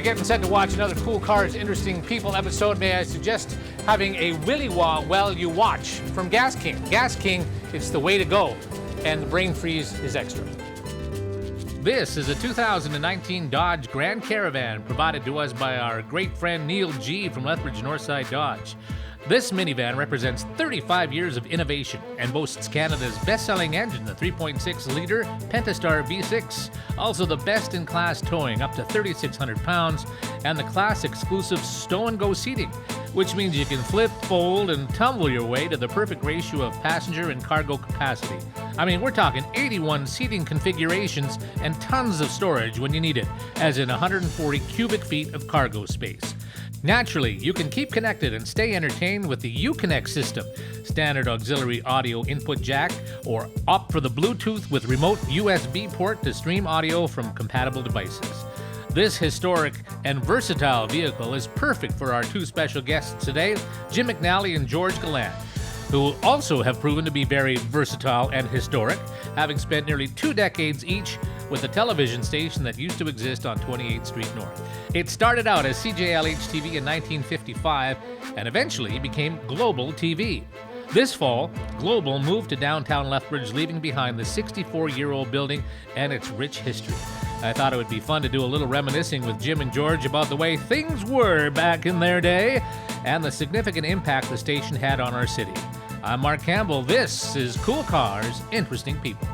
getting set to watch another Cool Cars, Interesting People episode, may I suggest having a Willy Wah while you watch from Gas King. Gas King, it's the way to go, and the brain freeze is extra. This is a 2019 Dodge Grand Caravan provided to us by our great friend Neil G. from Lethbridge Northside Dodge. This minivan represents 35 years of innovation and boasts Canada's best-selling engine, the 3.6-liter Pentastar V6, also the best-in-class towing up to 3,600 pounds, and the class-exclusive stow-and-go seating, which means you can flip, fold, and tumble your way to the perfect ratio of passenger and cargo capacity. I mean, we're talking 81 seating configurations and tons of storage when you need it, as in 140 cubic feet of cargo space. Naturally, you can keep connected and stay entertained with the Uconnect system, standard auxiliary audio input jack, or opt for the Bluetooth with remote USB port to stream audio from compatible devices. This historic and versatile vehicle is perfect for our two special guests today, Jim McNally and George Gallant, who also have proven to be very versatile and historic, having spent nearly 2 decades each with a television station that used to exist on 28th Street North. It started out as CJLH-TV in 1955 and eventually became Global TV. This fall, Global moved to downtown Lethbridge, leaving behind the 64-year-old building and its rich history. I thought it would be fun to do a little reminiscing with Jim and George about the way things were back in their day and the significant impact the station had on our city. I'm Mark Campbell. This is Cool Cars, Interesting People.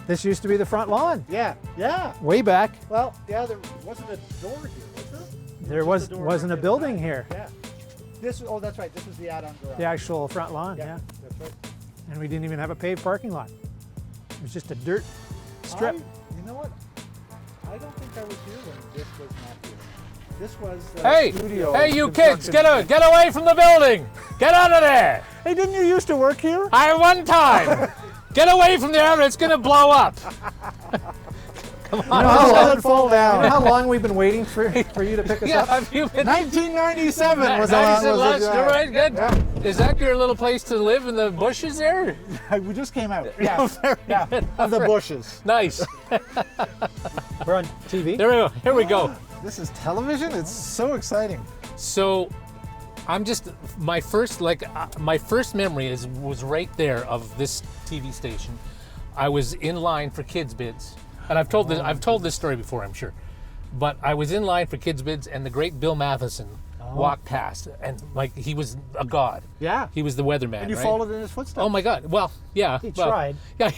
This used to be the front lawn. Yeah. Way back. Well, yeah, there wasn't a door here, was there? There wasn't a building here. Yeah. Oh, that's right. This was the add-on garage. The actual front lawn, yeah. That's right. And we didn't even have a paved parking lot. It was just a dirt strip. You know what? I don't think I was here when this was not here. This was studio. Hey, you kids, get away from the building! Get out of there! Hey, didn't you used to work here? One time! Get away from there, it's gonna blow up! Come on, Let it fall down. You know how long we've been waiting for you to pick us up? Have you been? 1997 was the last. Right, good. Yeah. Is that your little place to live in the bushes there? We just came out. Yeah, of the bushes. Nice. We're on TV. There we go. Here we go. This is television. It's so exciting. So, I'm just my first memory was right there of this TV station. I was in line for kids bids, and I've told this story before, I'm sure, but I was in line for kids bids, and the great Bill Matheson walked past, and like he was a god. Yeah, he was the weatherman. And you right? followed in his footsteps. Oh my God! Well, yeah, He tried. Yeah.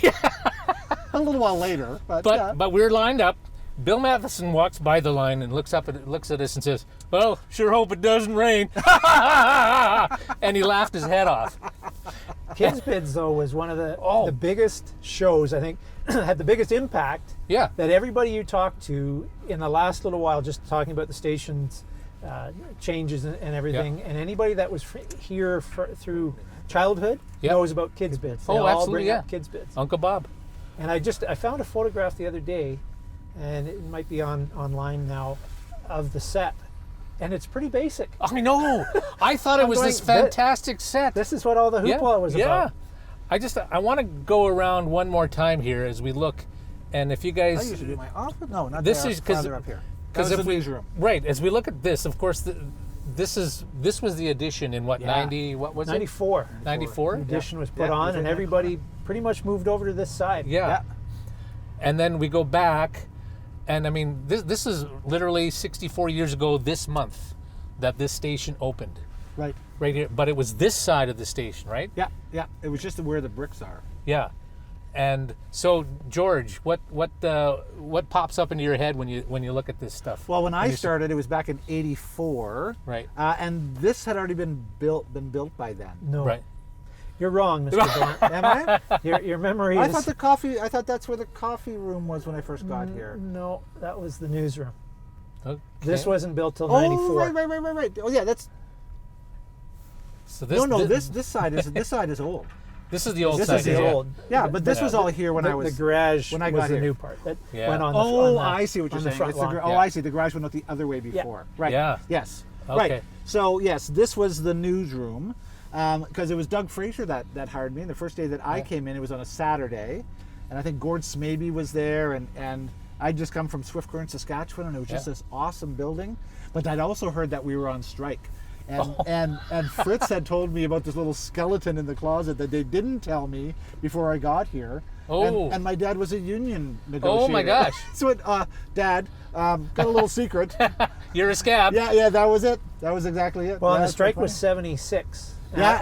A little while later, but we're lined up. Bill Matheson walks by the line and looks at us and says, "Well, sure hope it doesn't rain." And he laughed his head off. Kids Bids, though, was one of the biggest shows, I think, had the biggest impact. Yeah. That everybody you talked to in the last little while, just talking about the station's changes and everything, and anybody that was here through childhood knows about Kids Bids. They all absolutely, bring up Kids Bids. Uncle Bob. And I found a photograph the other day, and it might be online now, of the set. And it's pretty basic. I know. I thought it was this fantastic set. This is what all the hoopla was about. Yeah. I want to go around one more time here as we look, and if you guys. I usually do my office. No, not this there. is because up here. Because the newsroom. Right. As we look at this, of course, this was the edition in what 90? What was 94. it? 94. The edition was put on, and everybody pretty much moved over to this side. Yeah. And then we go back. And I mean, this is literally 64 years ago this month that this station opened. Right. Right here. But it was this side of the station, right? Yeah. It was just where the bricks are. Yeah. And so, George, what pops up into your head when you look at this stuff? Well, when I started, it was back in '84. Right. And this had already been built by then. No. Right. You're wrong, Mr. Blunt. Am I? Your memory I is... thought that's where the coffee room was when I first got here. No, that was the newsroom. Okay. This wasn't built till 94. Oh, right. Oh, yeah, that's... So this side is old. This is the old This side. is the old. Yeah, but this was all here when I was... The garage when I was got the here. new part. That Yeah. went on Oh, I see what you're saying. front lawn. I see. The garage went out the other way before. Right. Yeah. Yes. Okay. Right. So, yes, this was the newsroom. Because it was Doug Fraser that hired me. And the first day that I came in, it was on a Saturday. and I think Gord Smaby was there, and I'd just come from Swift Current, Saskatchewan, and it was just this awesome building. But I'd also heard that we were on strike. And Fritz had told me about this little skeleton in the closet that they didn't tell me before I got here. Oh. And my dad was a union negotiator. Oh my gosh. So, Dad, got a little secret. You're a scab. Yeah, that was it. That was exactly it. Well, yeah, and the strike was 76. Yeah,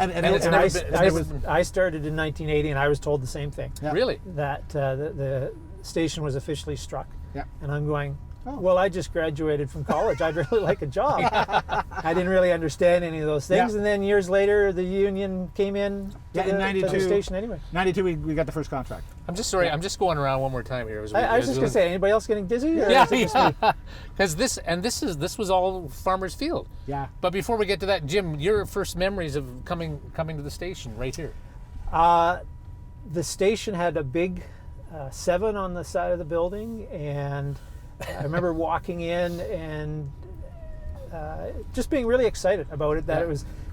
I started in 1980, and I was told the same thing. Yeah. Really? That the station was officially struck. Yeah. And I'm going, well, I just graduated from college. I'd really like a job. I didn't really understand any of those things. Yeah. And then years later, the union came in in 92, to the station anyway. 92, we got the first contract. I'm just sorry. I'm just going around one more time here. I was just going to say, anybody else getting dizzy? Or Yeah, is it just me? because this was all Farmers Field. Yeah. But before we get to that, Jim, your first memories of coming to the station right here. The station had a big 7 on the side of the building, and I remember walking in and just being really excited about it. That it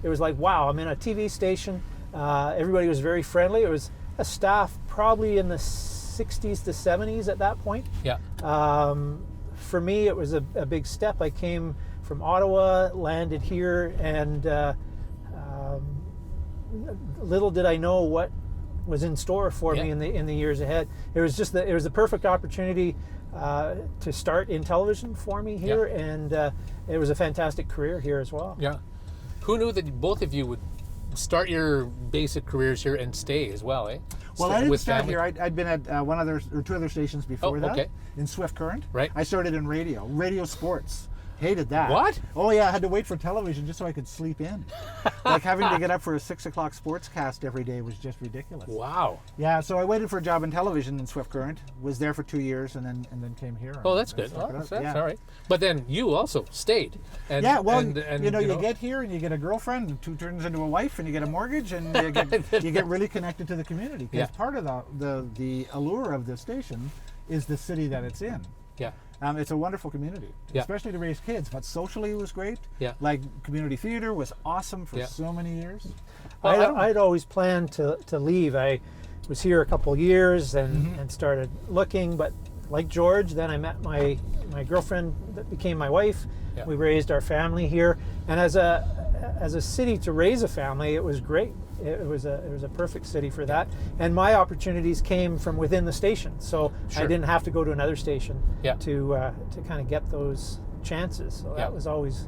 was like, wow, I'm in a TV station. Everybody was very friendly. It was a staff probably in the 60s to 70s at that point. Yeah. For me, it was a big step. I came from Ottawa, landed here, and little did I know what was in store for me in the years ahead. It was just it was the perfect opportunity to start in television for me here, and it was a fantastic career here as well. Yeah. Who knew that both of you would start your basic careers here and stay as well, eh? Well, I didn't start family? here. I'd been at two other stations before that. In Swift Current. Right. I started in radio sports. Hated that. What? Oh yeah, I had to wait for television just so I could sleep in. Like having to get up for a 6 o'clock sportscast every day was just ridiculous. Wow. Yeah, so I waited for a job in television in Swift Current. Was there for 2 years and then came here. Oh, that's good. Oh, that's all right. But then you also stayed. And, you get here and you get a girlfriend, who turns into a wife, and you get a mortgage, and you get really connected to the community. Because part of the allure of this station is the city that it's in. Yeah. It's a wonderful community, especially to raise kids. But socially, it was great. Yeah. Like community theater was awesome for so many years. Well, I'd always planned to leave. I was here a couple years and started looking, but like George, then I met my girlfriend that became my wife. Yeah. We raised our family here, and as a city to raise a family, it was great. It was a perfect city for that, and my opportunities came from within the station, so I didn't have to go to another station to kind of get those chances. So that was always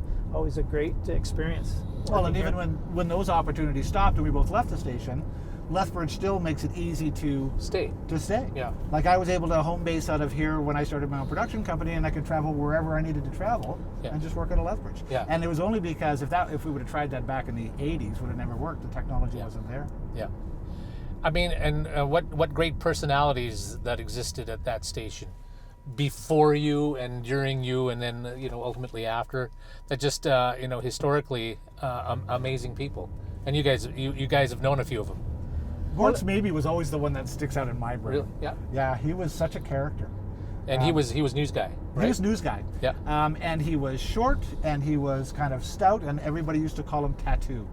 a great experience. Well, and even when those opportunities stopped and we both left the station, Lethbridge still makes it easy to stay. Yeah. Like I was able to home base out of here when I started my own production company, and I could travel wherever I needed to travel and just work out of Lethbridge. Yeah. And it was only because if we would have tried that back in the 80s, would have never worked. The technology wasn't there. Yeah. I mean, and what great personalities that existed at that station before you and during you, and then ultimately after. That just historically amazing people. And you guys have known a few of them. Gord's maybe was always the one that sticks out in my brain. Really? Yeah. Yeah, he was such a character. And he was news guy. Right? He was news guy. Yeah. And he was short, and he was kind of stout, and everybody used to call him Tattoo.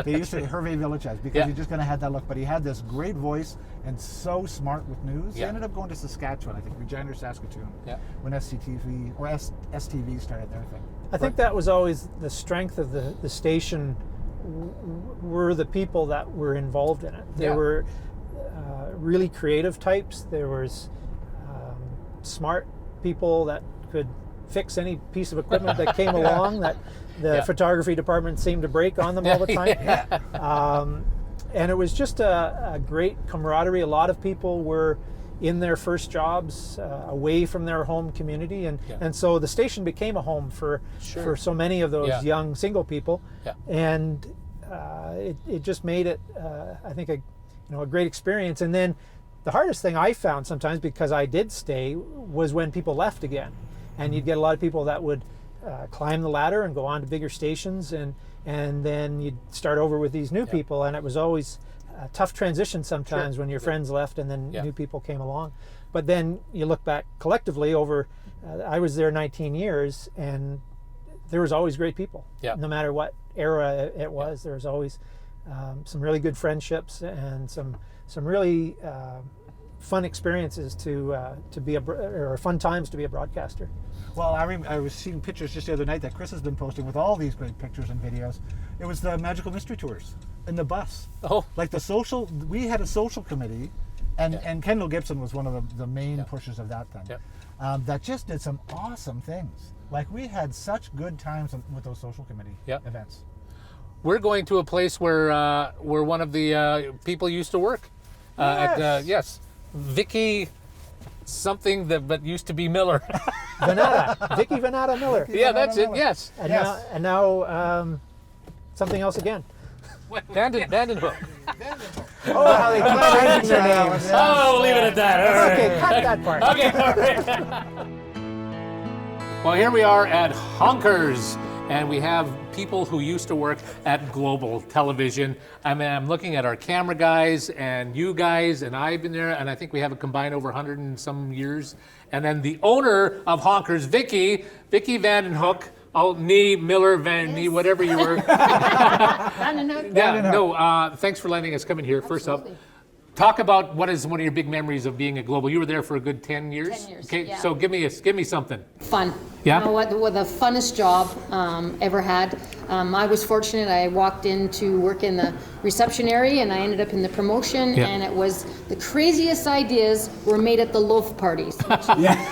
They used to Hervé Villachez because he just kind of had that look. But he had this great voice and so smart with news. He ended up going to Saskatchewan, I think, Regina or Saskatoon, when SCTV or STV started their thing. I think that was always the strength of the station. Were the people that were involved in it. They were really creative types. There was smart people that could fix any piece of equipment that came along that the photography department seemed to break on them all the time. And it was just a great camaraderie. A lot of people were in their first jobs away from their home community, and so the station became a home for so many of those young single people, and it just made it I think a great experience. And then the hardest thing I found sometimes, because I did stay, was when people left again, and you'd get a lot of people that would climb the ladder and go on to bigger stations, and then you'd start over with these new people, and it was always a tough transition sometimes when your friends left and then new people came along. But then you look back collectively over, I was there 19 years, and there was always great people. No matter what era it was, there was always some really good friendships and some really fun experiences to be or fun times to be a broadcaster. Well, I was seeing pictures just the other night that Chris has been posting with all these great pictures and videos. It was the Magical Mystery Tours in the bus. Oh. Like we had a social committee, and Kendall Gibson was one of the main pushers of that thing. That just did some awesome things. Like we had such good times with those social committee events. We're going to a place where one of the people used to work. Yes. Vicky something but used to be Miller. Venata, Vicky Venata Miller. Yeah, that's it. Yes. And now something else again. Vandenhoek. Oh, how they keep changing their names. Oh, leave it at that. Okay, cut that part. Okay, all right. Well, here we are at Honker's, and we have people who used to work at Global Television. I mean, I'm looking at our camera guys and you guys, and I've been there, and I think we have a combined over 100 and some years. And then the owner of Honker's, Vicky Vandenhoek. Oh, Miller, whatever you were. Thanks for letting us come in here. First up, talk about what is one of your big memories of being at Global. You were there for a good 10 years? 10 years, Okay, yeah. so give me something. Fun. Yeah? You know what the funnest job ever had. I was fortunate. I walked in to work in the reception area, and I ended up in the promotion, and it was the craziest ideas were made at the loaf parties.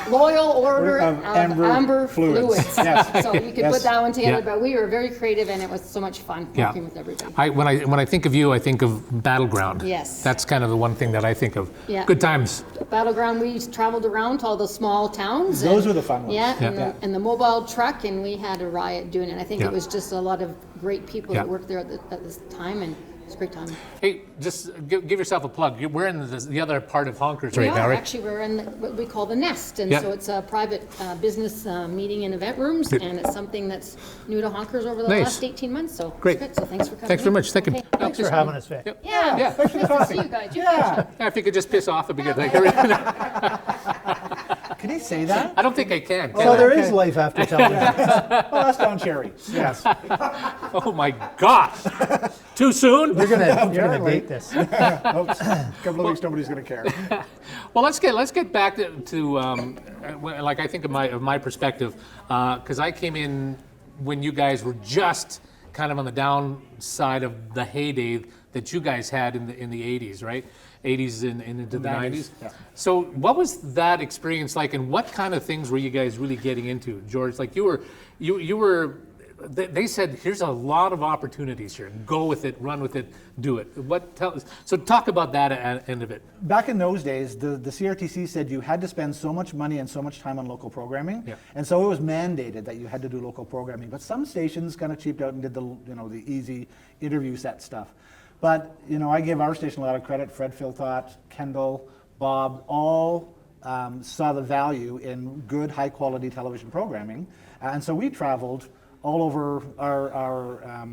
Loyal order of amber fluids. Yes. So you could put that one together, but we were very creative, and it was so much fun working with everybody. When I think of you, I think of Battleground. Yes. That's kind of the one thing that I think of. Yeah. Good times. Battleground, we traveled around to all the small towns. Those were the fun ones. Yeah, and the mobile truck, and we had a riot doing it. I think it was just a lot of great people that worked there at this time, and it's a great time. Hey, just give yourself a plug. We're in the other part of Honker's right now, right? Actually, we're in what we call the Nest, and so it's a private business meeting and event rooms, and it's something that's new to Honker's over the last 18 months. So great. It's good. So thanks for coming. Thanks very much. Thank you. Okay. Thanks for having us, Vic. Yeah. Thanks for the Nice to coffee. see you guys. Yeah. If you could just piss off, it'd be good. Can he say that? I don't think I can. So there is life after television. Oh, that's Don Cherry. Yes. Oh my gosh! Too soon? You're gonna date this. Oops. A couple of weeks, nobody's going to care. Well, let's get back to like I think of my perspective, because I came in when you guys were just kind of on the downside of the heyday that you guys had in the 80s, right? 80s and into the 90s. Yeah. So what was that experience like, and what kind of things were you guys really getting into, George? Like you were. They said, here's a lot of opportunities here. Go with it, run with it, do it. So talk about that end of it. Back in those days, the CRTC said you had to spend so much money and so much time on local programming, and so it was mandated that you had to do local programming. But some stations kind of cheaped out and did the easy interview set stuff. But I give our station a lot of credit. Fred Philthott, Kendall, Bob, all saw the value in good, high quality television programming, and so we traveled all over our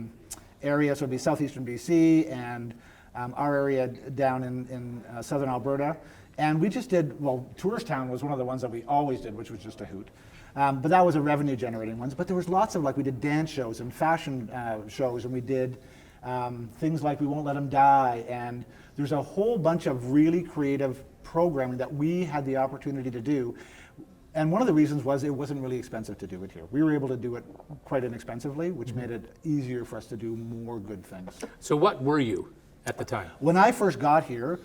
area. So it'd be southeastern BC and our area down in southern Alberta. And we just did, Tourstown was one of the ones that we always did, which was just a hoot. But that was a revenue generating one. But there was lots of, we did dance shows and fashion shows, and we did things like We Won't Let Them Die. And there's a whole bunch of really creative programming that we had the opportunity to do. And one of the reasons was it wasn't really expensive to do it here. We were able to do it quite inexpensively, which made it easier for us to do more good things. So what were you at the time? When I first got here,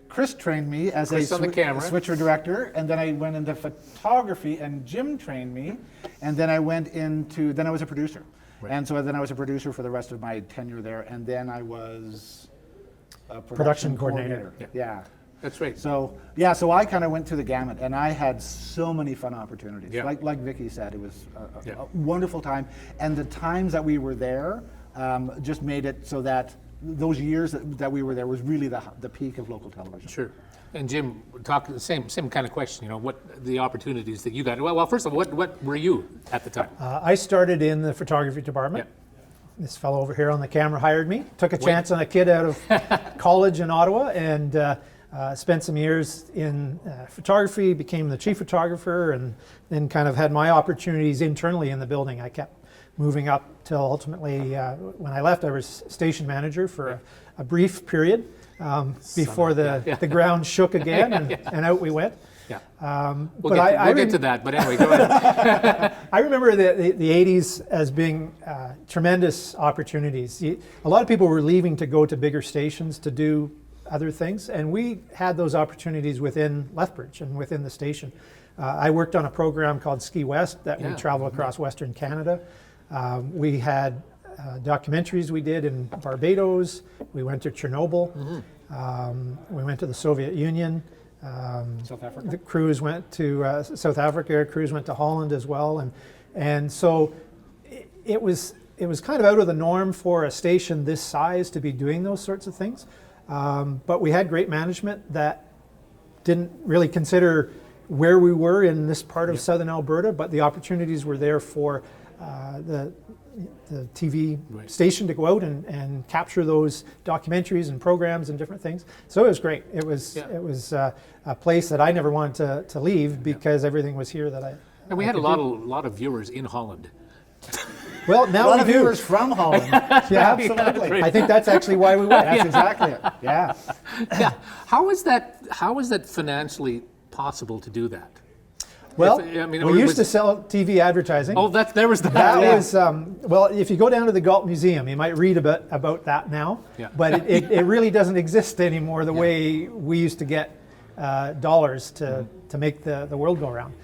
Chris trained me as a switcher director, and then I went into photography, and Jim trained me, and then I was a producer. Right. And so then I was a producer for the rest of my tenure there, and then I was a production coordinator. Yeah. That's right. So I kind of went through the gamut, and I had so many fun opportunities. Yeah. Like Vicky said, it was a wonderful time, and the times that we were there just made it so that those years that we were there was really the peak of local television. Sure. And Jim, talk the same kind of question. What the opportunities that you got? Well, first of all, what were you at the time? I started in the photography department. Yeah. This fellow over here on the camera hired me. Took a chance on a kid out of college in Ottawa, and spent some years in photography, became the chief photographer, and then kind of had my opportunities internally in the building. I kept moving up till ultimately, when I left, I was station manager for a brief period. before the ground shook again, and out we went. Yeah. We'll get to that, but anyway, go ahead. I remember the 80s as being tremendous opportunities. A lot of people were leaving to go to bigger stations to do other things, and we had those opportunities within Lethbridge and within the station. I worked on a program called Ski West that we traveled across Western Canada. We had documentaries we did in Barbados. We went to Chernobyl. We went to the Soviet Union. South Africa. The crews went to South Africa. Crews went to Holland as well, and so it was kind of out of the norm for a station this size to be doing those sorts of things. But we had great management that didn't really consider where we were in this part of southern Alberta, but the opportunities were there for the TV station to go out and capture those documentaries and programs and different things. So it was great. It was a place that I never wanted to leave because everything was here that I. And we had a lot of viewers in Holland. Well, now a lot we of do. viewers from Holland. Yeah, absolutely. I think that's actually why we went. That's exactly it. Yeah. Yeah. How is that financially possible to do that? Well, we used to sell TV advertising. Oh, there was that. That was, well, if you go down to the Galt Museum, you might read about that now, but it really doesn't exist anymore the way we used to get dollars to make the world go around.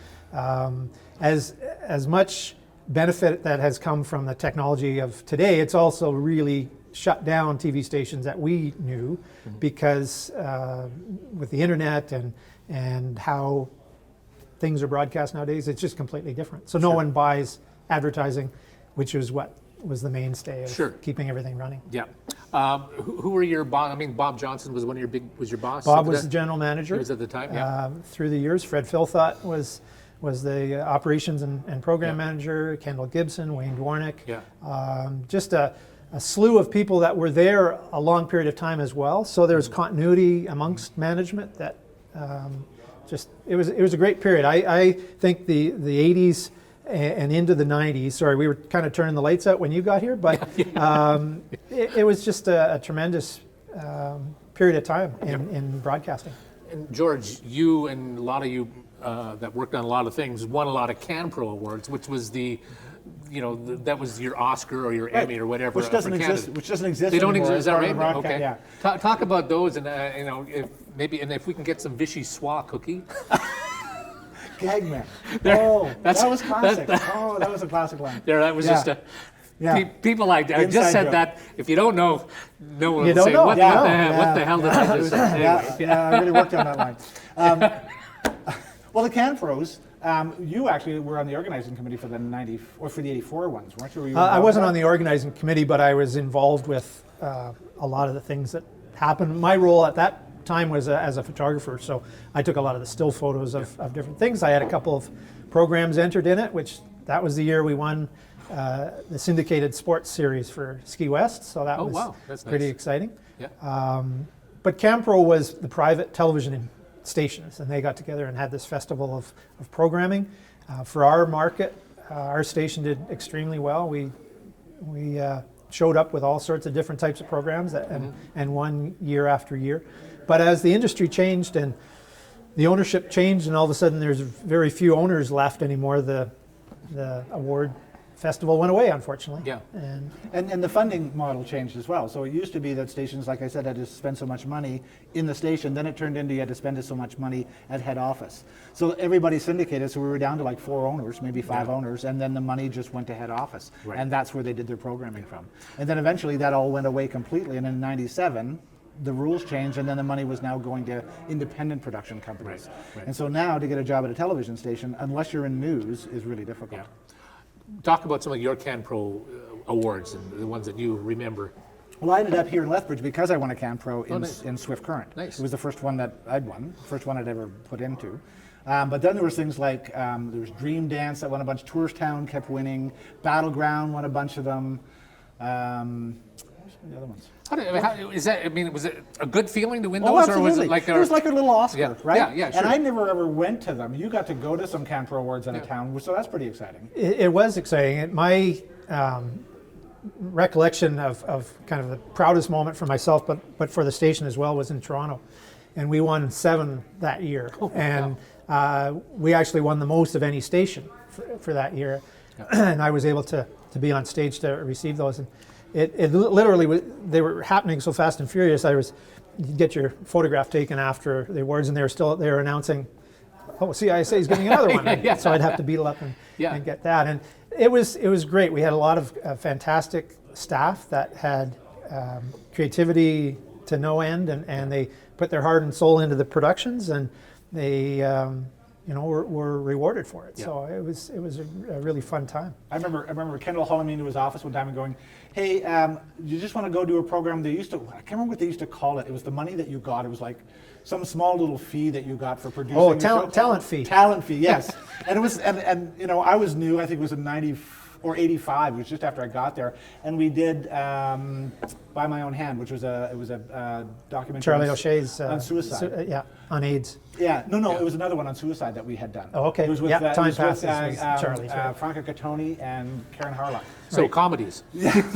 As much benefit that has come from the technology of today, it's also really shut down TV stations that we knew because with the internet and how things are broadcast nowadays, it's just completely different. So no one buys advertising, which is what was the mainstay of keeping everything running. Yeah. Who were your boss? I mean, Bob Johnson was was your boss? Bob was the general manager. He was at the time, yeah. Through the years, Fred Philthott was the operations and program manager, Kendall Gibson, Wayne Dwarnick. Yeah. Just a slew of people that were there a long period of time as well. So there's continuity amongst management that it was a great period. I think the 80s and into the 90s, sorry, we were kind of turning the lights out when you got here, but it was just a tremendous period of time in broadcasting. And George, you and a lot of you that worked on a lot of things won a lot of CanPro awards, which was that was your Oscar or your Emmy or whatever. Which doesn't exist. Which doesn't exist. They don't exist. Is that right? Okay. Yeah. Talk about those, and if we can get some Vichy Soie cookie. Gagman. That was classic. That was a classic line. That was just a. Yeah. People like I just said joke. That. If you don't know, no one will say what the hell did I just say? Yeah, I really worked on that line. Well, the CanPros. You actually were on the organizing committee for the 84 ones, weren't you? I wasn't on the organizing committee, but I was involved with a lot of the things that happened. My role at that time was as a photographer, so I took a lot of the still photos of different things. I had a couple of programs entered in it, which that was the year we won the syndicated sports series for Ski West, so that was That's pretty exciting. Yeah. But CanPro was the private television stations, and they got together and had this festival of programming. For our market, our station did extremely well. We showed up with all sorts of different types of programs and won year after year. But as the industry changed and the ownership changed, and all of a sudden there's very few owners left anymore, the award festival went away, unfortunately. Yeah. And the funding model changed as well. So it used to be that stations, like I said, had to spend so much money in the station. Then it turned into you had to spend so much money at head office. So everybody syndicated, so we were down to like 4 owners, maybe 5 owners, and then the money just went to head office. Right. And that's where they did their programming from. And then eventually that all went away completely. And in '97, the rules changed, and then the money was now going to independent production companies. Right. And so now to get a job at a television station, unless you're in news, is really difficult. Yeah. Talk about some of your CanPro awards and the ones that you remember. Well, I ended up here in Lethbridge because I won a CanPro in Swift Current. Nice. It was the first one that I'd won, first one I'd ever put into. But then there was things like, there was Dream Dance that won a bunch, Tourstown kept winning, Battleground won a bunch of them. The other ones. Was it a good feeling to win those? Oh, absolutely. Or was it like it was like a little Oscar, right? Yeah, sure. And I never ever went to them. You got to go to some CanPro awards out of town, so that's pretty exciting. It was exciting. recollection of kind of the proudest moment for myself, but for the station as well, was in Toronto. And we won 7 that year. And we actually won the most of any station for that year. And I was able to be on stage to receive those. And it literally was, they were happening so fast and furious. You'd get your photograph taken after the awards, and they were announcing, oh, CISA is getting another one. So I'd have to beetle up and get that. And it was great. We had a lot of fantastic staff that had creativity to no end, and they put their heart and soul into the productions, and they were rewarded for it. So it was a really fun time. I remember Kendall hauling me into his office one time and going, hey, you just want to go do a program? I can't remember what they used to call it. It was the money that you got. It was like some small little fee that you got for producing. Oh, talent fee. Talent fee, yes. And it was, and I was new. I think it was in 90 or 85. It was just after I got there, and we did By My Own Hand, which was a documentary. Charlie O'Shea's on suicide. On AIDS. Yeah, no, it was another one on suicide that we had done. Oh, okay. It was with, Time Passes was Charlie's. Franca Catoni and Karen Harlock. So comedies.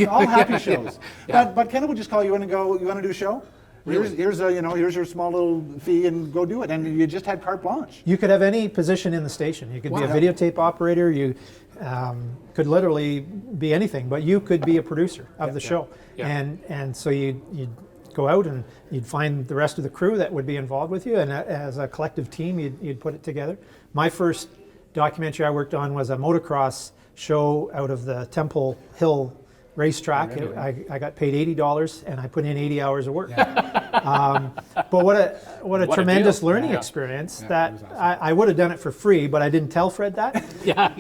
All happy shows. But Kendall would just call you in and go, you want to do a show? Really? Here's your small little fee, and go do it. And you just had carte blanche. You could have any position in the station. You could be a videotape operator. You could literally be anything, but you could be a producer of the show. And so you'd go out and you'd find the rest of the crew that would be involved with you, and as a collective team, you'd put it together. My first documentary I worked on was a motocross show out of the Temple Hill racetrack. I got paid $80, and I put in 80 hours of work. But what a tremendous learning experience that awesome. I would have done it for free, but I didn't tell Fred that.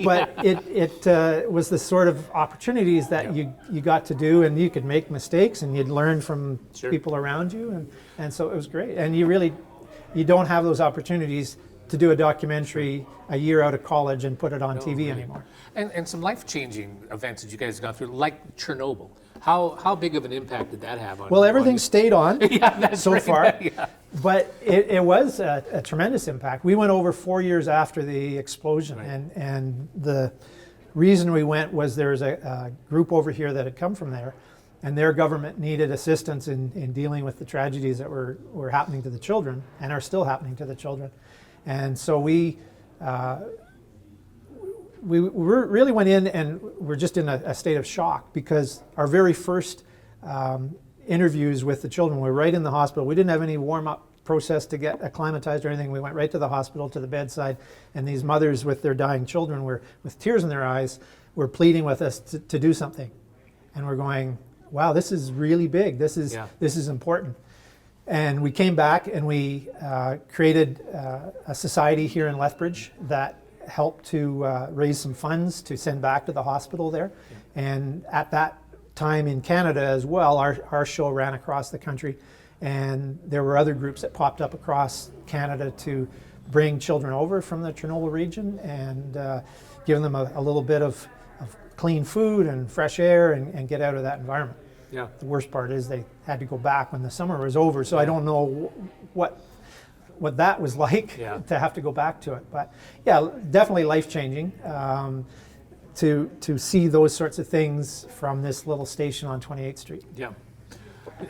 But it was the sort of opportunities that you got to do, and you could make mistakes, and you'd learn from people around you, and so it was great. And you don't have those opportunities to do a documentary a year out of college and put it on TV anymore. And some life-changing events that you guys have gone through, like Chernobyl. How big of an impact did that have on? Well, everything stayed on so far, yeah. But it was a tremendous impact. We went over 4 years after the explosion, and the reason we went was there was a group over here that had come from there, and their government needed assistance in dealing with the tragedies that were happening to the children and are still happening to the children. And so we really went in, and we're just in a state of shock, because our very first interviews with the children were right in the hospital. We didn't have any warm-up process to get acclimatized or anything. We went right to the hospital, to the bedside, and these mothers with their dying children were, with tears in their eyes, were pleading with us to do something. And we're going, wow, this is really big. This is important. And we came back, and we created a society here in Lethbridge that helped to raise some funds to send back to the hospital there. And at that time in Canada as well, our show ran across the country, and there were other groups that popped up across Canada to bring children over from the Chernobyl region and give them a little bit of clean food and fresh air and get out of that environment. Yeah. The worst part is they had to go back when the summer was over, so I don't know what that was like to have to go back to it. But yeah, definitely life-changing to see those sorts of things from this little station on 28th Street. Yeah.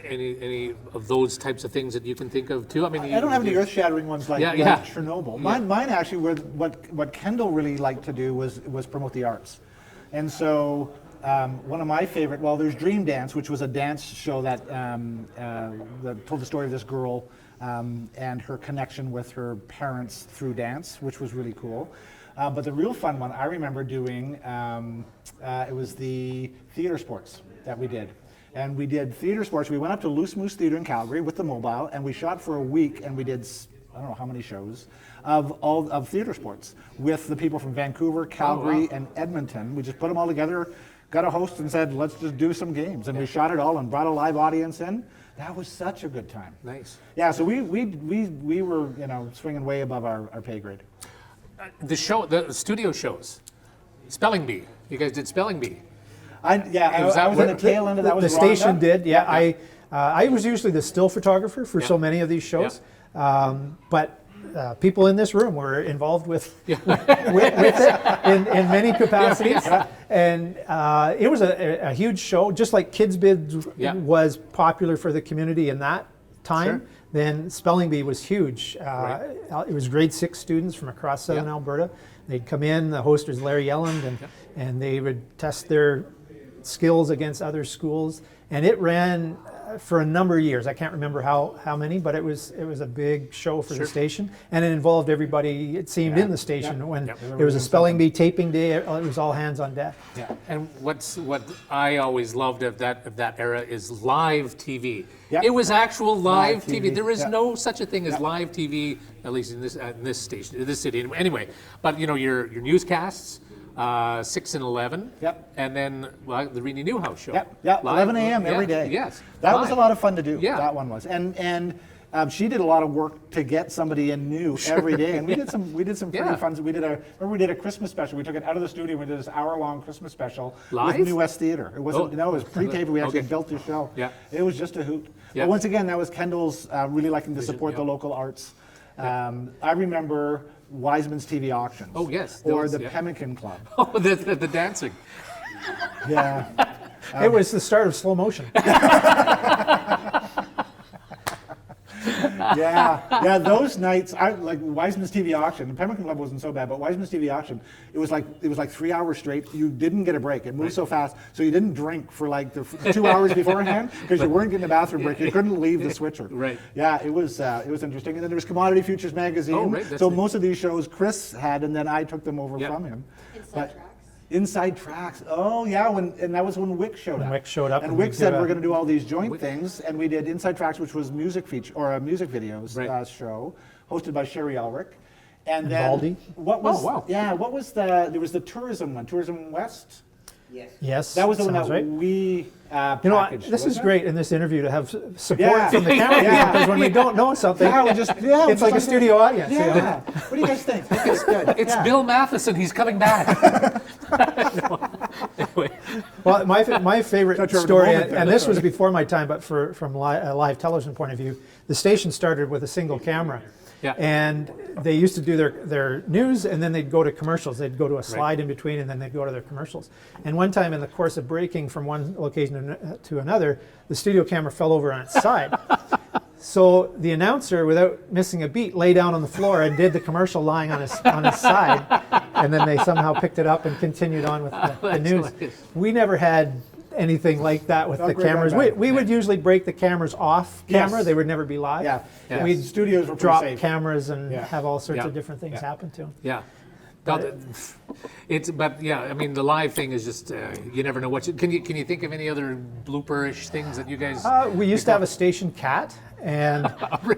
Any of those types of things that you can think of too? I mean, I don't have any earth-shattering ones like Chernobyl. Mine actually were what Kendall really liked to do was promote the arts, and so. One of my favorite, there's Dream Dance, which was a dance show that told the story of this girl and her connection with her parents through dance, which was really cool. But the real fun one I remember doing, it was the theater sports that we did. And we did theater sports. We went up to Loose Moose Theater in Calgary with the mobile, and we shot for a week, and we did, I don't know how many shows, of theater sports with the people from Vancouver, Calgary, and Edmonton. We just put them all together, got a host and said, let's just do some games. And we shot it all and brought a live audience in. That was such a good time. Nice. Yeah, so we were, swinging way above our pay grade. The studio shows, Spelling Bee. You guys did Spelling Bee. I was in the tail end of that. The station did, I was usually the still photographer for so many of these shows. But people in this room were involved with it in many capacities. And it was a huge show, just like Kids Bid was popular for the community in that time. Then Spelling Bee was huge. It was grade 6 students from across southern Alberta. They'd come in, the host was Larry Yelland, and they would test their skills against other schools. And it ran for a number of years. I can't remember how many, but it was a big show for the station, and it involved everybody, it seemed, in the station. When there was a Spelling Bee taping day, it was all hands on deck. And what I always loved of that era is live TV. It was actual live TV. There is no such a thing as live TV, at least in this station, in this city. Anyway, but your newscasts. 6 and 11, and then the Renee Newhouse show. 11 a.m. every day. Yes, that was a lot of fun to do. That one was, and she did a lot of work to get somebody in new every day, and we did some pretty fun. We did a Christmas special. We took it out of the studio. We did this hour-long Christmas special with New West Theatre. It wasn't, it was pre-taped. We actually built the show. It was just a hoot. But once again, that was Kendall's really liking to support the local arts. I remember Wiseman's TV auctions. Oh yes, or the Pemmican Club. Oh, the dancing. It was the start of slow motion. Those nights, I like Wiseman's TV auction. The Pemmican Club wasn't so bad, but Wiseman's TV auction, it was like 3 hours straight. You didn't get a break. It moved so fast, so you didn't drink for like the 2 hours beforehand because you weren't getting a bathroom break. You couldn't leave the switcher. It was interesting. And then there was Commodity Futures magazine. So most of these shows Chris had, and then I took them over from him. Inside Tracks. Oh yeah, and that was when Wick showed up. Wick showed up, and Wick said we're going to do all these joint things, and we did Inside Tracks, which was music feature or a music videos show, hosted by Sherry Elric, and then Baldy. What was what was there was the tourism one, Tourism West. Yes, that was the one that we packaged. This is great in this interview to have support from the camera people, because when we don't know something, it's like a studio audience. What do you guys think? It's good. It's Bill Matheson. He's coming back. Anyway. Well, my favorite story, and this was before my time, but from a live television point of view, the station started with a single camera. And they used to do their news, and then they'd go to commercials. They'd go to a slide in between, and then they'd go to their commercials. And one time in the course of breaking from one location to another, the studio camera fell over on its side. So the announcer, without missing a beat, lay down on the floor and did the commercial lying on his side. And then they somehow picked it up and continued on with the news. We never had anything like that with the cameras. We would usually break the cameras off camera. They would never be live. We'd studios were drop safe. Cameras and have all sorts of different things happen to them. But I mean, the live thing is just you never know what can you think of any other blooperish things that you guys? We used to have a station cat, and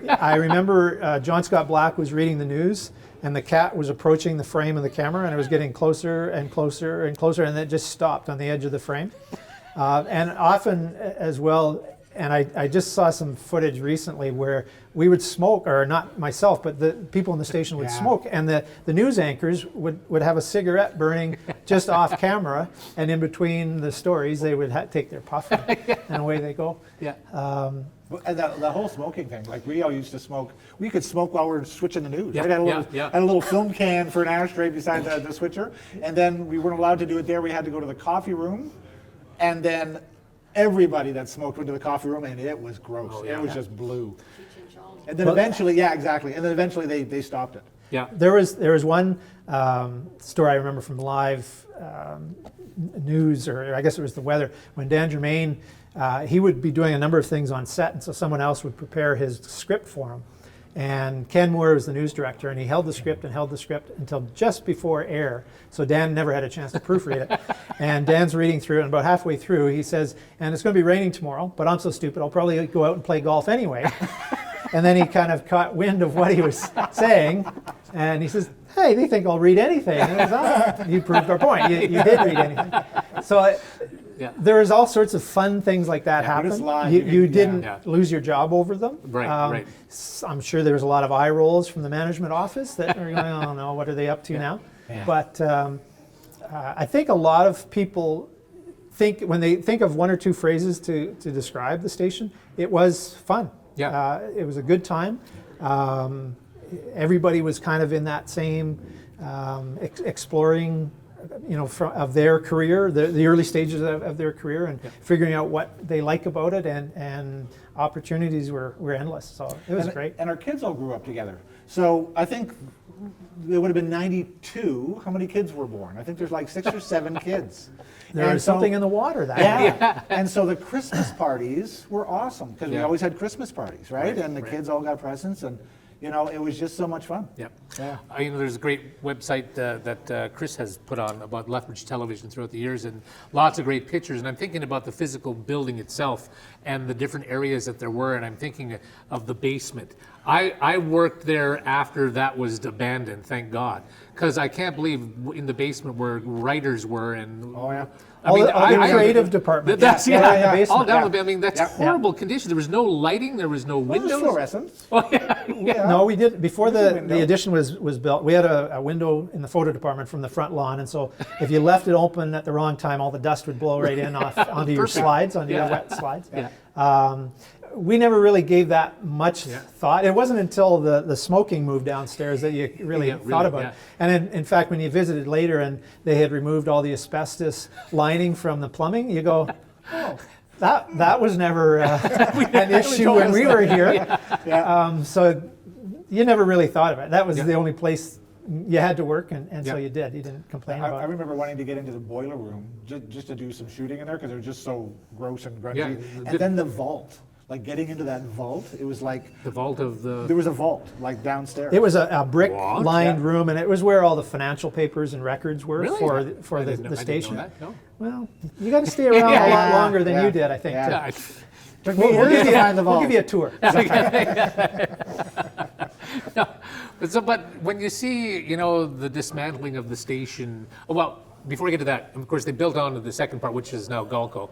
I remember John Scott Black was reading the news, and the cat was approaching the frame of the camera, and it was getting closer and closer and closer, and it just stopped on the edge of the frame. And often as well, and I just saw some footage recently where we would smoke, or not myself, but the people in the station would smoke, and the news anchors would have a cigarette burning just off camera, and in between the stories they would take their puff, and away they go. And the whole smoking thing, like we all used to smoke. We could smoke while we were switching the news. I had a little film can for an ashtray beside the switcher, and then we weren't allowed to do it there. We had to go to the coffee room, and then everybody that smoked went to the coffee room, and it was gross. It was just blue. And then eventually, and then eventually they stopped it. There was one story I remember from live news, or I guess it was the weather, when Dan Germain, he would be doing a number of things on set, and so someone else would prepare his script for him. And Ken Moore was the news director, and he held the script until just before air. So Dan never had a chance to proofread it. And Dan's reading through it, and about halfway through, he says, and it's going to be raining tomorrow, but I'm so stupid, I'll probably go out and play golf anyway. And then he kind of caught wind of what he was saying, and he says, hey, they think I'll read anything. And it was, you proved our point. You did read anything. So there was all sorts of fun things like that happen. You didn't lose your job over them. Right. I'm sure there was a lot of eye rolls from the management office that are going, oh no, what are they up to now? But I think a lot of people think, when they think of one or two phrases to describe the station, it was fun. It was a good time. everybody was kind of in that same exploring, of their career, the early stages of their career, and figuring out what they like about it, and opportunities were endless. So it was great. And our kids all grew up together. So I think it would have been 92. How many kids were born? I think there's like 6 or 7 kids. There was something in the water that And so the Christmas parties were awesome because we always had Christmas parties, right? And the kids all got presents, and it was just so much fun. Yep. Yeah. There's a great website that Chris has put on about Lethbridge television throughout the years, and lots of great pictures. And I'm thinking about the physical building itself and the different areas that there were, and I'm thinking of the basement. I worked there after that was abandoned, thank God, because I can't believe in the basement where writers were, and the creative department. That's all down. Yeah. I mean, that's horrible condition. There was no lighting. There was no windows. Fluorescence. No, we did before the addition was built. We had a window in the photo department from the front lawn, and so if you left it open at the wrong time, all the dust would blow right in onto your slides, onto your wet slides. We never really gave that much thought. It wasn't until the smoking moved downstairs that you really thought about it. And in fact, when you visited later and they had removed all the asbestos lining from the plumbing, you go, oh, that was never an issue when we were here. So you never really thought of it. That was the only place you had to work, and so you did. You didn't complain about it. I remember wanting to get into the boiler room just to do some shooting in there because it was just so gross and grungy. And then the vault. Like getting into that vault, it was like the vault of the. There was a vault like downstairs. It was a brick-lined room, and it was where all the financial papers and records were for the station. I didn't know that. No. Well, you got to stay around a lot longer than you did, I think. We'll give you a tour. No, but when you see, the dismantling of the station, before we get to that, of course, they built on to the second part, which is now Galco,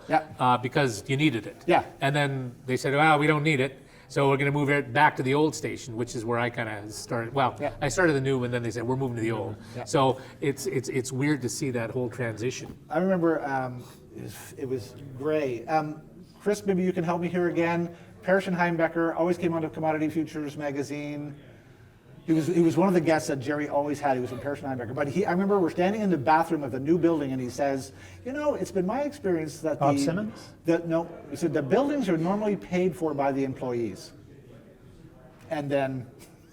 because you needed it. Yeah. And then they said, well, we don't need it, so we're going to move it back to the old station, which is where I kind of started. Well, I started the new, and then they said, we're moving to the old. Yeah. So it's weird to see that whole transition. I remember it was gray. Chris, maybe you can help me here again. Parrish and Heimbecker always came out of Commodity Futures magazine. He was one of the guests that Jerry always had. He was from Parrish and Heimbecker. But I remember we're standing in the bathroom of the new building, and he says, it's been my experience that Bob Simmons? He said the buildings are normally paid for by the employees. And then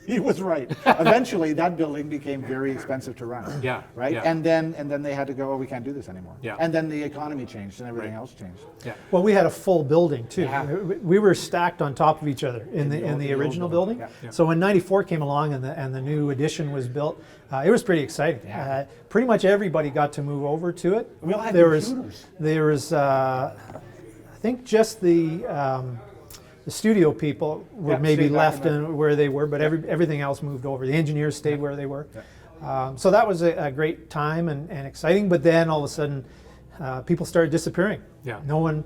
he was right. Eventually, that building became very expensive to run. Yeah. Right. Yeah. And then they had to go, we can't do this anymore. Yeah. And then the economy changed, and everything else changed. Yeah. Well, we had a full building too. Yeah. We were stacked on top of each other in the original building. Yeah. So when '94 came along and the new addition was built, it was pretty exciting. Yeah. Pretty much everybody got to move over to it. We all had computers. There was I think just the studio people were maybe left in where they were, but everything else moved over. The engineers stayed where they were. Yeah. So that was a great time and exciting. But then all of a sudden, people started disappearing. Yeah. No one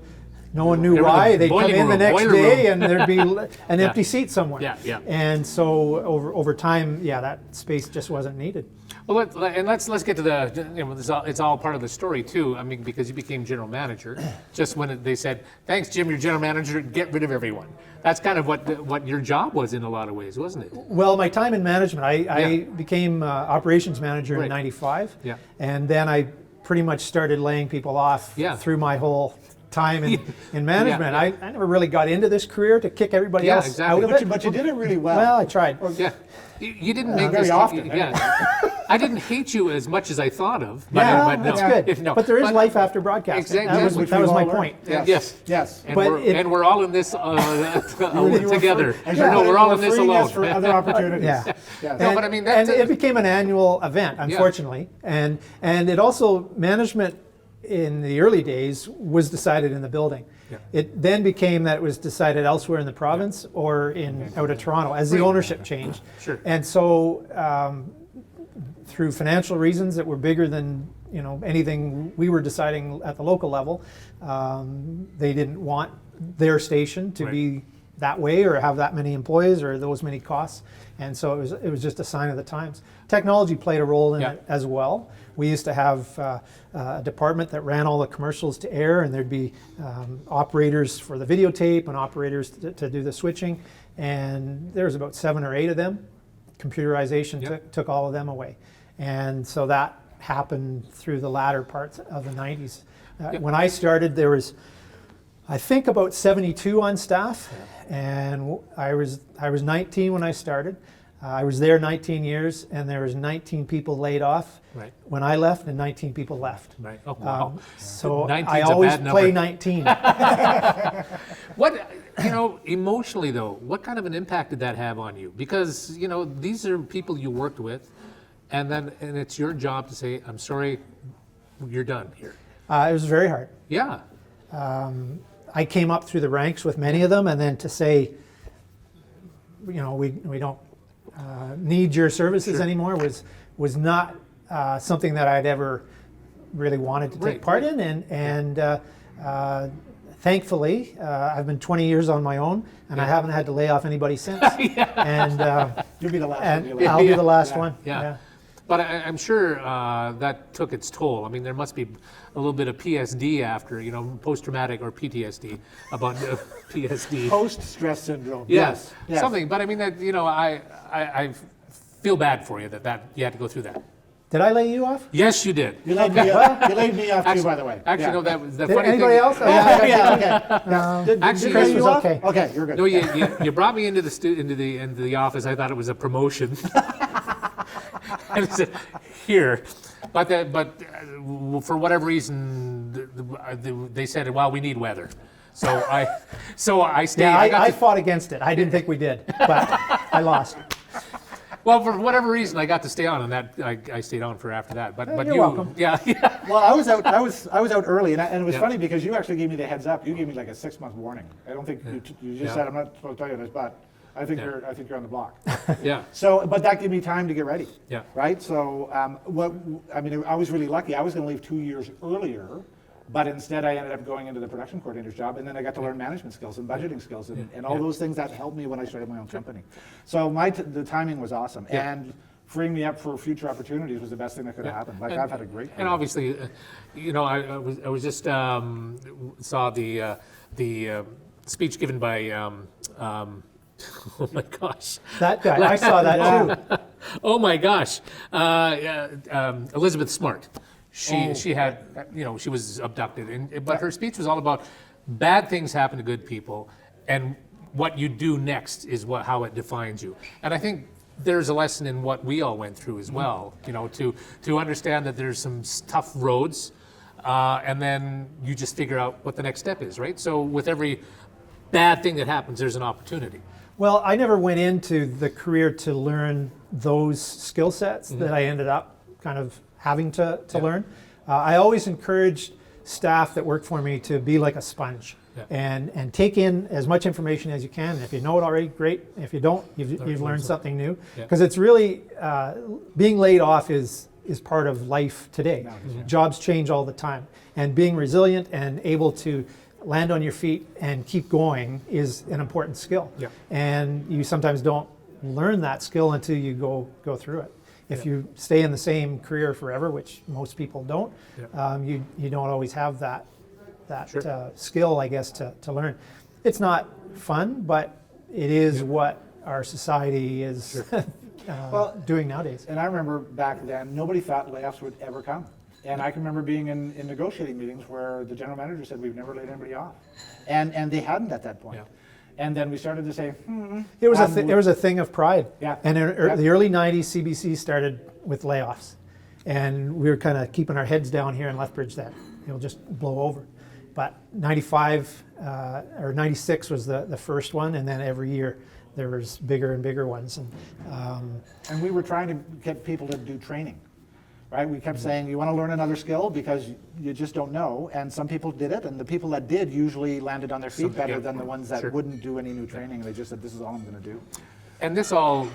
knew why. They'd come in the next day and there'd be an empty seat somewhere. Yeah, yeah. And so over time, that space just wasn't needed. Well, let's get to the. It's all part of the story too. I mean, because you became general manager, just when they said, "Thanks, Jim, you're general manager. Get rid of everyone." That's kind of what your job was in a lot of ways, wasn't it? Well, my time in management, I became operations manager in '95, and then I pretty much started laying people off through my whole time in management. I never really got into this career to kick everybody else out of it. But you did it really well. Well, I tried. You didn't make very this often. I didn't hate you as much as I thought of. But that's good. But there is life after broadcasting. Exactly. That was my point. Yes. And we're all in this together. We're all in this alone. For other opportunities. No, but I mean, and it became an annual event, unfortunately, and it also management in the early days was decided in the building. It then became that it was decided elsewhere in the province or out of Toronto as the ownership changed. Sure. And so through financial reasons that were bigger than anything we were deciding at the local level, they didn't want their station to be that way or have that many employees or those many costs. And so it was just a sign of the times. Technology played a role in it as well. We used to have a department that ran all the commercials to air, and there'd be operators for the videotape and operators to do the switching. And there was about 7 or 8 of them computerization took all of them away. And so that happened through the latter parts of the 90s. When I started, there was, I think, about 72 on staff, and I was 19 when I started. I was there 19 years, and there was 19 people laid off when I left, and 19 people left. Right. Oh, wow. So I always play 19. What, emotionally though, what kind of an impact did that have on you? Because, these are people you worked with, and it's your job to say, I'm sorry, you're done here. It was very hard. Yeah. I came up through the ranks with many of them, and then to say, we don't need your services anymore was not something that I'd ever really wanted to take part in, and thankfully I've been 20 years on my own, and I haven't had to lay off anybody since. And you'll be the last one. I'll be the last one. Yeah. But I'm sure that took its toll. I mean, there must be a little bit of PSD after, post-traumatic or PTSD about PSD. Post-stress syndrome. Yes. Something. But I mean, that I feel bad for you that you had to go through that. Did I lay you off? Yes, you did. You laid me off too, by the way. Actually, no. That was the Did funny anybody thing. else? Okay. Actually, Chris you was off? okay. Okay, you're good. No, you brought me into the office. I thought it was a promotion. And said, here, but for whatever reason, they said, well, we need weather. So I stayed. Yeah, I fought against it. I didn't think we did, but I lost. Well, for whatever reason, I got to stay on, and that I stayed on for after that. But you're you, welcome. Yeah. Well, I was out early, and it was funny because you actually gave me the heads up. You gave me like a 6-month warning. I don't think you just said I'm not supposed to tell you this, but I think you're on the block. Yeah. So, but that gave me time to get ready. Yeah. Right. So, I was really lucky. I was going to leave 2 years earlier, but instead I ended up going into the production coordinator's job, and then I got to learn management skills and budgeting skills and all those things that helped me when I started my own company. So the timing was awesome, and freeing me up for future opportunities was the best thing that could have happened. Like, I've had a great career. And obviously, I was just saw the speech given by. Oh my gosh. That guy, I saw that too. Oh my gosh. Elizabeth Smart. She had, she was abducted, but her speech was all about bad things happen to good people, and what you do next is how it defines you. And I think there's a lesson in what we all went through as well, to understand that there's some tough roads, and then you just figure out what the next step is, right? So with every bad thing that happens, there's an opportunity. Well, I never went into the career to learn those skill sets that I ended up kind of having to learn. I always encouraged staff that work for me to be like a sponge and take in as much information as you can. If you know it already, great. If you don't, you've learned something new. Because it's really, being laid off is part of life today. Jobs change all the time. And being resilient and able to land on your feet and keep going is an important skill. And you sometimes don't learn that skill until you go through it. If you stay in the same career forever, which most people don't, you don't always have that skill, I guess, to learn. It's not fun, but it is what our society is doing nowadays. And I remember back then, nobody thought layoffs would ever come. And I can remember being in negotiating meetings where the general manager said, we've never laid anybody off. And they hadn't at that point. And then we started to say, It was a thing of pride. And in the early 90s, CBC started with layoffs. And we were kind of keeping our heads down here in Lethbridge that it'll just blow over. But 95 or 96 was the first one, and then every year there was bigger and bigger ones. And we were trying to get people to do training. Right? We kept saying, you want to learn another skill because you just don't know. And some people did it, and the people that did usually landed on their feet better than the ones that wouldn't do any new training. They just said, this is all I'm going to do. And this all,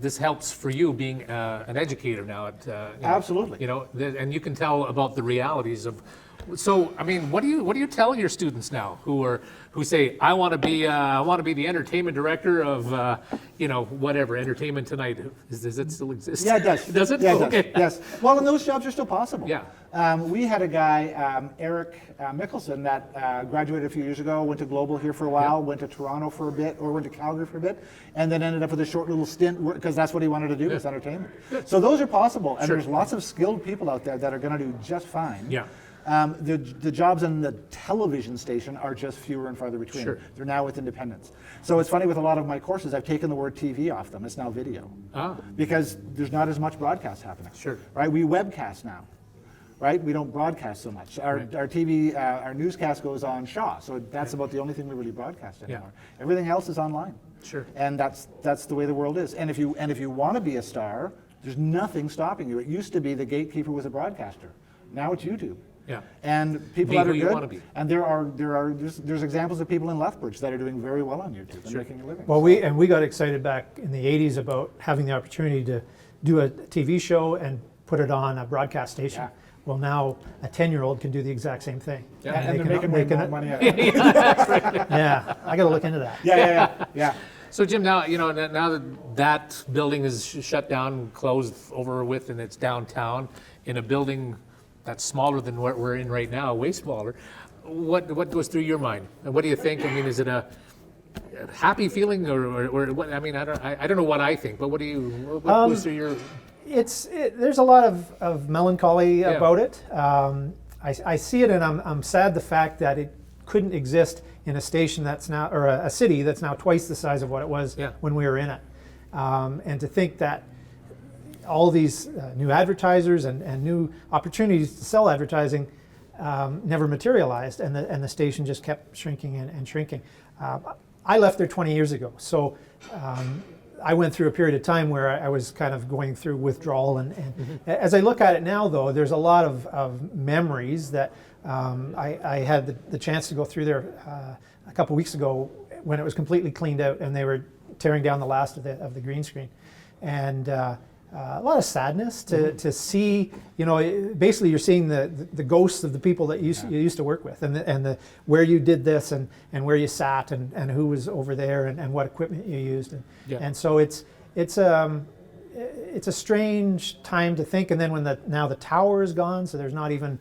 this helps for you being an educator now. At, Absolutely. And you can tell about the realities of So, I mean, what do you tell your students now who say, I want to be the entertainment director of whatever Entertainment Tonight? Does it still exist? Yeah, it does. Does it? Yeah, it Okay. does. Yes. Well, and those jobs are still possible. Yeah. We had a guy, Eric Mickelson, that graduated a few years ago, went to Global here for a while, went to Toronto for a bit, or went to Calgary for a bit, and then ended up with a short little stint because that's what he wanted to do, was entertainment. So those are possible, and there's lots of skilled people out there that are going to do just fine. Yeah. The jobs in the television station are just fewer and farther between. Sure. They're now with independents. So it's funny, with a lot of my courses, I've taken the word TV off them. It's now video. Because there's not as much broadcast happening. Sure. Right? We webcast now. Right? We don't broadcast so much. Our TV, our newscast goes on Shaw. So that's about the only thing we really broadcast anymore. Everything else is online. Sure. And that's the way the world is. And if you want to be a star, there's nothing stopping you. It used to be the gatekeeper was a broadcaster. Now it's YouTube. Yeah. And people Be that who are you good, wanna be. and there's examples of people in Lethbridge that are doing very well on YouTube and making a living. Well, we got excited back in the 80s about having the opportunity to do a TV show and put it on a broadcast station. Yeah. Well, now a 10-year-old can do the exact same thing. Yeah. and they're making more money out of it. Yeah, I got to look into that. Yeah. So Jim, now now that building is shut down, closed, over with, and it's downtown in a building that's smaller than what we're in right now, way smaller. What goes through your mind? And what do you think? I mean, is it a happy feeling or what? I mean, I don't know what I think, but what goes through your? There's a lot of melancholy about it. I see it, and I'm sad the fact that it couldn't exist in a station that's now, or a city that's now twice the size of what it was when we were in it. And to think that all these new advertisers and new opportunities to sell advertising never materialized, and the station just kept shrinking and shrinking. I left there 20 years ago, so I went through a period of time where I was kind of going through withdrawal, and as I look at it now, though, there's a lot of memories that I had the chance to go through there a couple weeks ago when it was completely cleaned out and they were tearing down the last of the green screen, and a lot of sadness to see. Basically you're seeing the ghosts of the people that you used to work with, and the where you did this and where you sat and who was over there and what equipment you used, and so it's a strange time to think. And then when now the tower is gone, so there's not even,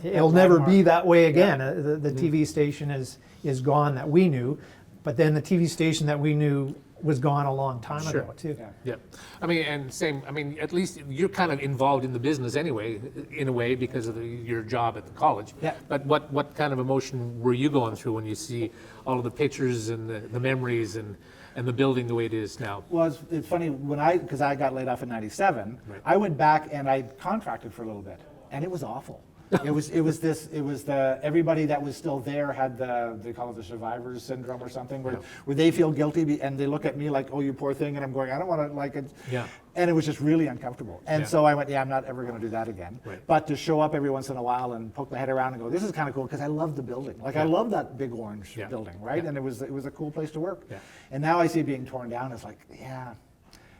it'll never be that way again. The TV station is gone that we knew, but then the TV station that we knew was gone a long time ago too. Yeah. I mean, and same. I mean, at least you're kind of involved in the business anyway, in a way, because of your job at the college. Yeah. But what kind of emotion were you going through when you see all of the pictures and the memories and the building the way it is now? Well, it's funny, because I got laid off in '97, I went back and I contracted for a little bit, and it was awful. Everybody that was still there had they call it the survivor's syndrome or something, where they feel guilty and they look at me like, oh, you poor thing, and I'm going, I don't want to, like it. Yeah. And it was just really uncomfortable. And so I went, I'm not ever going to do that again. Right. But to show up every once in a while and poke my head around and go, this is kind of cool, because I love the building. Like I love that big orange building, right? And it was a cool place to work. Yeah. And now I see it being torn down. It's like,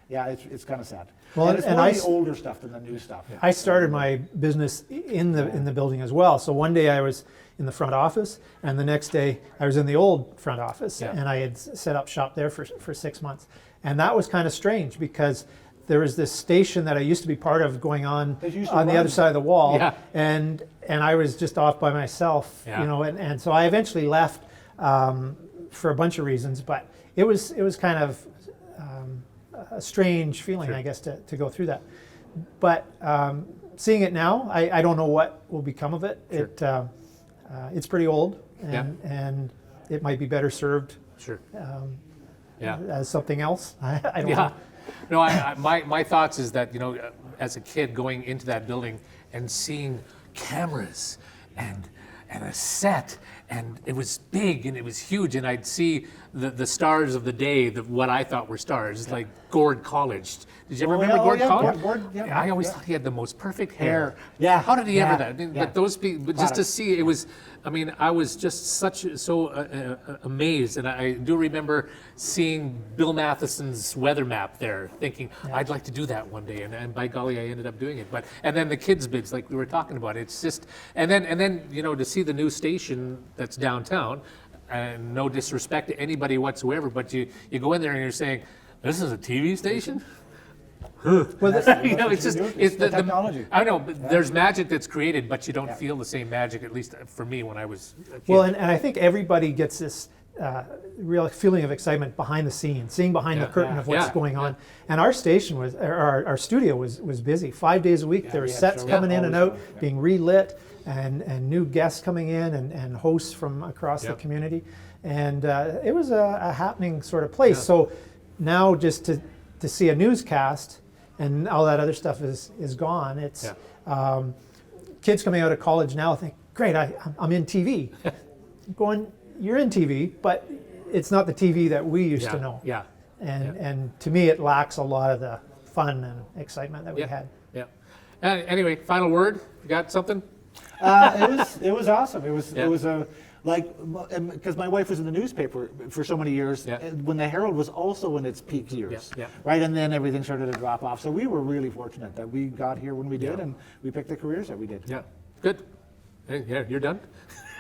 it's kind of sad. Well, and it's more the older stuff than the new stuff. I started my business in the building as well. So one day I was in the front office, and the next day I was in the old front office, and I had set up shop there for 6 months. And that was kind of strange, because there was this station that I used to be part of going on the other side of the wall, and I was just off by myself, and so I eventually left for a bunch of reasons, but it was kind of a strange feeling, I guess, to go through that. But seeing it now, I don't know what will become of it. It's pretty old, and it might be better served as something else. I don't know. No, my thoughts is that, as a kid going into that building and seeing cameras and a set, and it was big and it was huge, and I'd see the stars of the day, what I thought were stars, like Gord College. Did you ever remember Gord College? Yeah, I always thought he had the most perfect hair. Yeah. How did he ever that? Yeah. But those people, just to see, it was. I mean, I was just so amazed, and I do remember seeing Bill Matheson's weather map there, thinking I'd like to do that one day, and by golly, I ended up doing it. And then the kids' bids, like we were talking about, it's just, and then to see the new station that's downtown, and no disrespect to anybody whatsoever, but you go in there and you're saying, this is a TV station. Well, it's just the technology. I know, but there's magic that's created, but you don't feel the same magic, at least for me when I was a kid. Well, and I think everybody gets this real feeling of excitement behind the scenes, seeing behind the curtain of what's going on. And our station was, our studio was busy 5 days a week. There were sets coming in and out, being relit, and new guests coming in, and hosts from across the community. And it was a happening sort of place. So now just to see a newscast and all that other stuff is gone. It's kids coming out of college now think, great, I'm in TV. Going, you're in TV, but it's not the TV that we used to know. Yeah. And to me, it lacks a lot of the fun and excitement that we had. Yeah. Anyway, final word. You got something? It was awesome. It was a because my wife was in the newspaper for so many years, when the Herald was also in its peak years, right? And then everything started to drop off. So we were really fortunate that we got here when we did, and we picked the careers that we did. Yeah, good. Hey, you're done?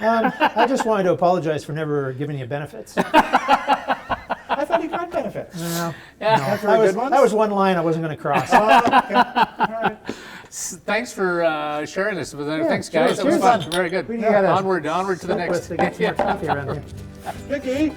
I just wanted to apologize for never giving you benefits. I thought you got benefits. No, That was one line I wasn't going to cross. Okay. All right. Thanks for sharing this with us. Thanks, guys. Cheers. That was fun. Very good. Onward to the next. To get some more coffee around here. Vicky.